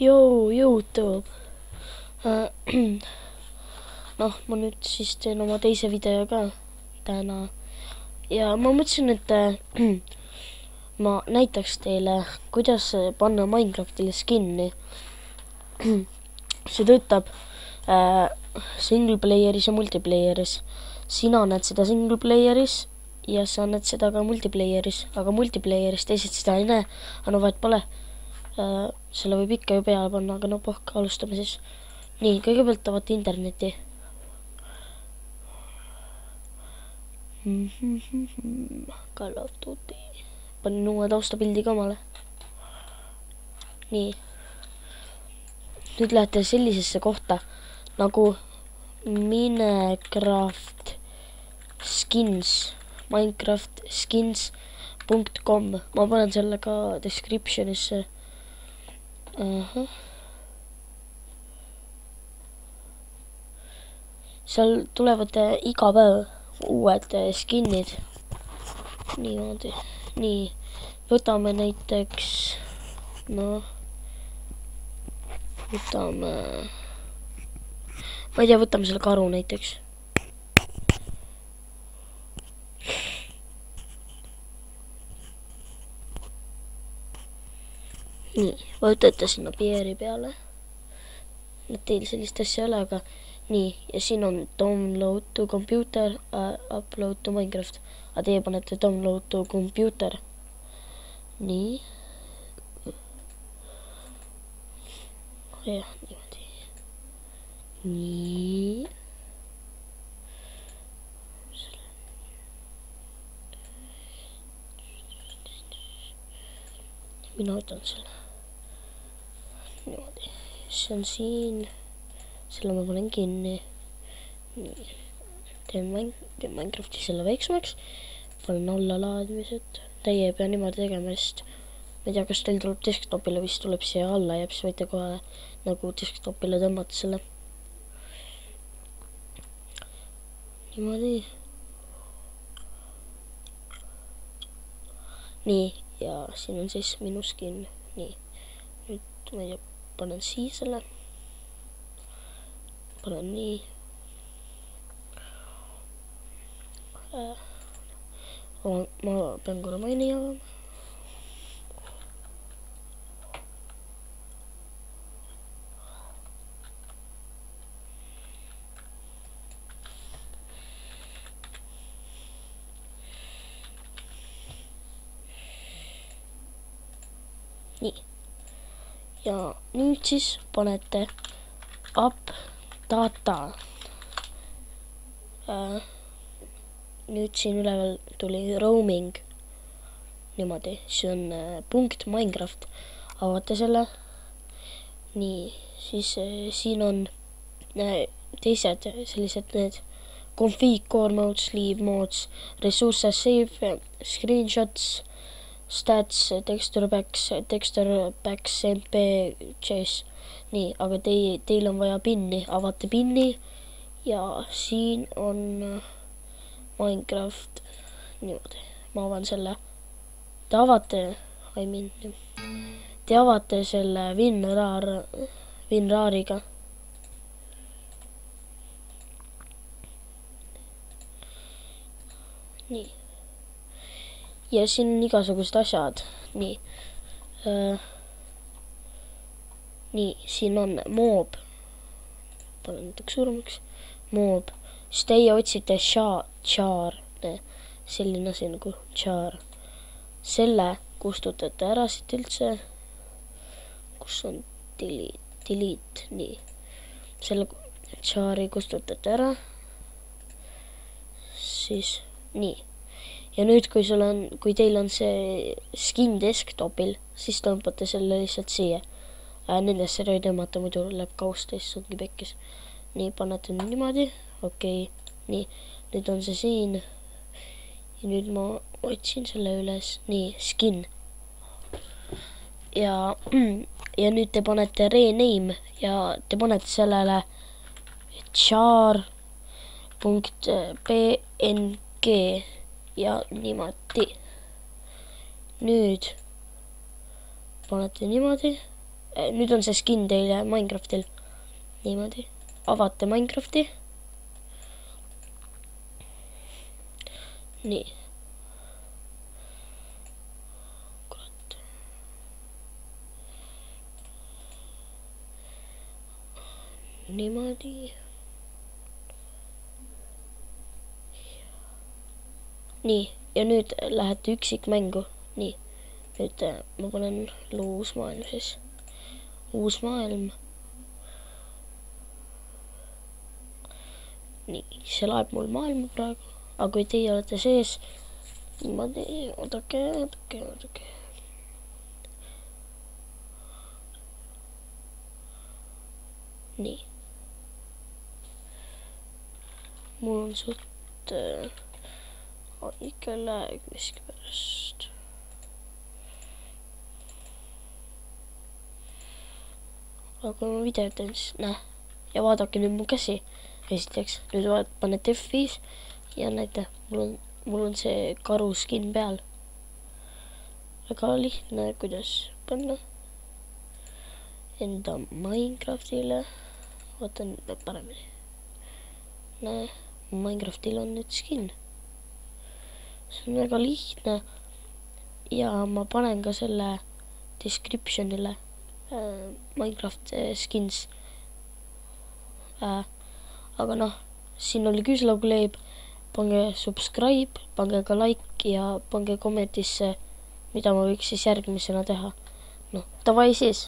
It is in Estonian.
YouTube. Noh, ma nüüd siis teen oma teise video ka täna. Ja ma mõtlesin, et ma näitaks teile, kuidas panna Minecraftile skinni. See töötab single playeris ja multiplayeris. Sina näed seda single playeris ja sa näed seda ka multiplayeris, aga multiplayeris teised seda ei näe. Aga no vahet pole. Selle võib ikka ju peale panna, aga no pohk, alustame siis. Nii, kõigepealt avate interneti. Call of Duty. Panin uue taustapildi ka omale. Nii. Nüüd lähete sellisesse kohta nagu Minecraft skins. Minecraft skins.com. Ma panen selle ka descriptionisse. Seal tulevad iga päev uued skinnid. Niimoodi. Nii. Võtame näiteks võtame ma ei tea, võtame selle karu näiteks. Nii, võtate sinna piiri peale. Teil sellist asja ei ole, aga nii, ja siin on download to computer, upload to Minecraft. Aga teie panete download to computer. Nii. Jah, niimoodi. Nii. Mina võtan selle. Niimoodi. See on siin. Selle ma panen kinni. Nii. Teen Minecrafti selle väiksemaks. Panen alla laadmised. Teie ei pea niimoodi tegema, sest ma ei tea, kas teil tuleb desktopile, vist tuleb siia alla ja siis võite kohe nagu desktopile tõmmata selle. Niimoodi. Nii, ja siin on siis minu skin. Nii, nüüd ma panen siia selle. Panen nii. Ma pean korra maini avama. Nii. Ja nüüd siis panete up data. Nüüd siin üleval tuli roaming. Niimoodi, see on punkt Minecraft. Avate selle. Nii, siis siin on teised sellised need config, core modes, leave modes, resources, save, screenshots, stats, texture packs, MP-JS. Nii, aga teil on vaja pinni. Avate pinni ja siin on Minecraft. Niimoodi. Ma avan selle. Te avate selle WinRAR-iga. Nii. Ja siin on igasugused asjad. Nii. Nii, siin on mob. Panen näiteks suuremaks. Mob. Siis teie otsite char. Selline asi nagu char. Selle kustutate ära siit üldse. Kus on delete. Nii. Selle chari kustutate ära. Siis nii. Ja nüüd, kui teil on see skin desktopil, siis tõmbate selle lihtsalt siia. Nendesse ei tõmmata, muidu läheb kaust, siis ongi pekkis. Nii, panete niimoodi. Okei. Nii, nüüd on see siin. Ja nüüd ma otsin selle üles. Nii, skin. Ja nüüd te panete rename ja te panete sellele char.png ja niimoodi. Nüüd panete niimoodi nüüd on see skin teile Minecraftil. Niimoodi. Avate Minecrafti. Nii. Kurat. Niimoodi. Nii, ja nüüd lähete üksikmängu. Nii, nüüd ma panen uus maailm siis. Uus maailm. Nii, see laeb mul maailma praegu. Aga kui teie olete sees, niimoodi, oodake. Nii. Mul on suht ikka läheb miskipärast. Aga kui ma videot teen, siis näe. Ja vaadake nüüd mu käsi. Esiteks, nüüd panete F5 ja näete, mul on see karu skin peal. Väga lihtne, kuidas panna enda Minecraftile. Vaatan paremini. Näe, Minecraftil on nüüd skin. See on väga lihtne ja ma panen ka selle descriptionile Minecraft skins. Aga noh, siin oli küslauguleib, pange subscribe, pange ka like ja pange kommentisse, mida ma võiks siis järgmisena teha. Noh, davai siis!